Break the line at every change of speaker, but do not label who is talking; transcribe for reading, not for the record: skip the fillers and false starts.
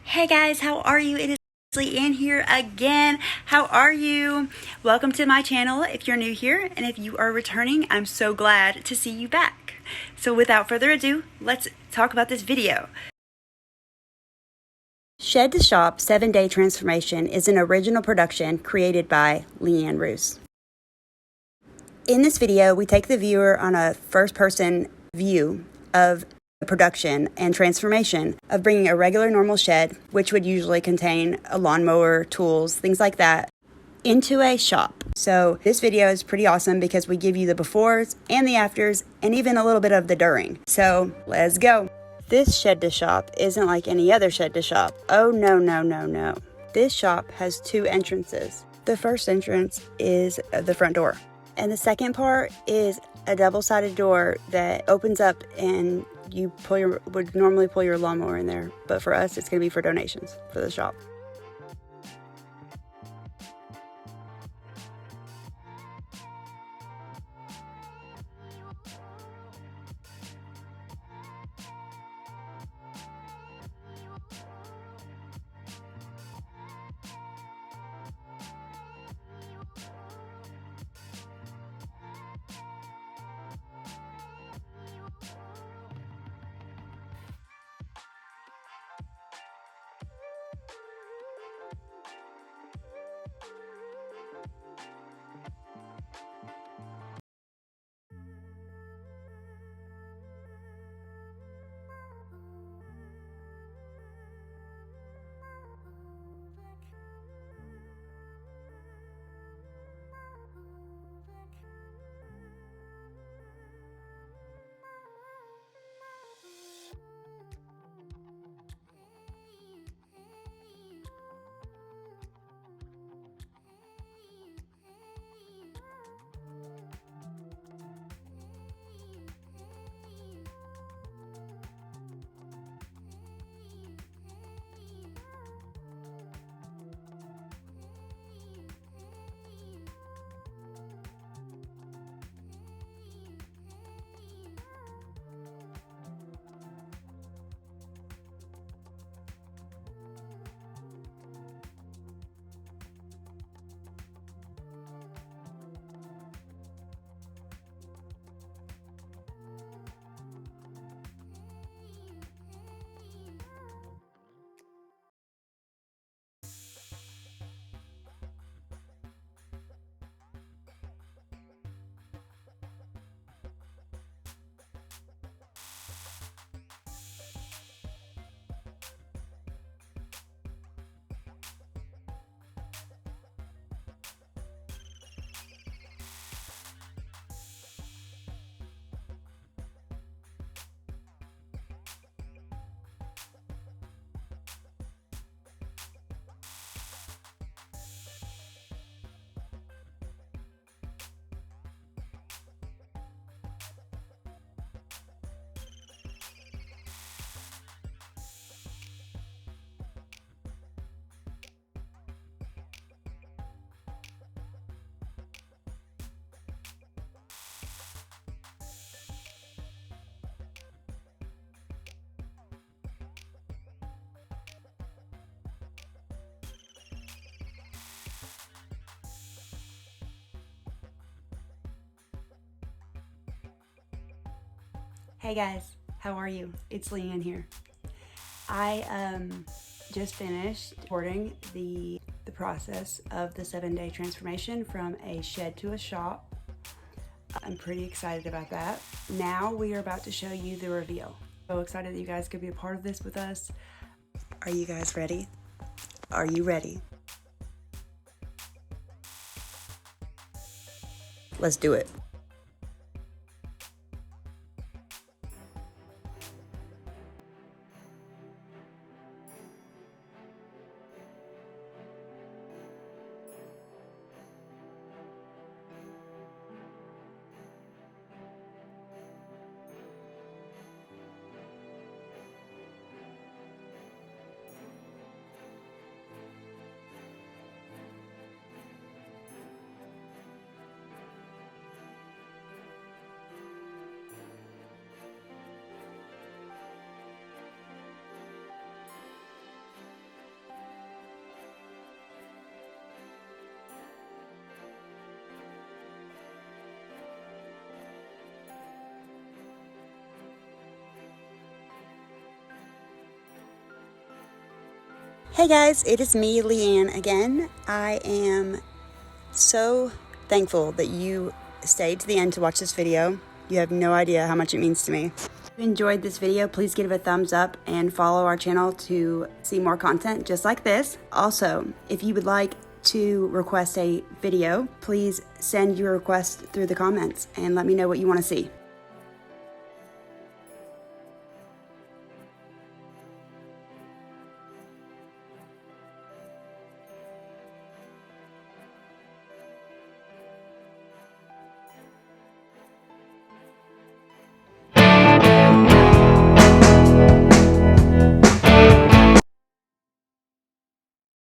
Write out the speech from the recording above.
Hey guys, how are you? It is Leeanne here again. How are you? Welcome to my channel if you're new here, and if you are returning, I'm so glad to see you back. So without further ado, let's talk about this video. Shed to Shop 7-Day Transformation is an original production created by Leeanne Roose. In this video, we take the viewer on a first-person view of the production and transformation of bringing a regular normal shed, which would usually contain a lawnmower, tools, things like that, into a shop. So this video is pretty awesome because we give you the befores and the afters and even a little bit of the during. So let's go. This shed to shop isn't like any other shed to shop. Oh no, no, no, no. This shop has two entrances. The first entrance is the front door. And the second part is a double-sided door that opens up and you would normally pull your lawnmower in there. But for us, it's going to be for donations for the shop. Hey guys, how are you? It's Leeanne here. I just finished recording the process of the 7-day transformation from a shed to a shop. I'm pretty excited about that. Now we are about to show you the reveal. So excited that you guys could be a part of this with us. Are you guys ready? Are you ready? Let's do it. Hey guys, it is me, Leanne, again. I am so thankful that you stayed to the end to watch this video. You have no idea how much it means to me. If you enjoyed this video, please give it a thumbs up and follow our channel to see more content just like this. Also, if you would like to request a video, please send your request through the comments and let me know what you want to see.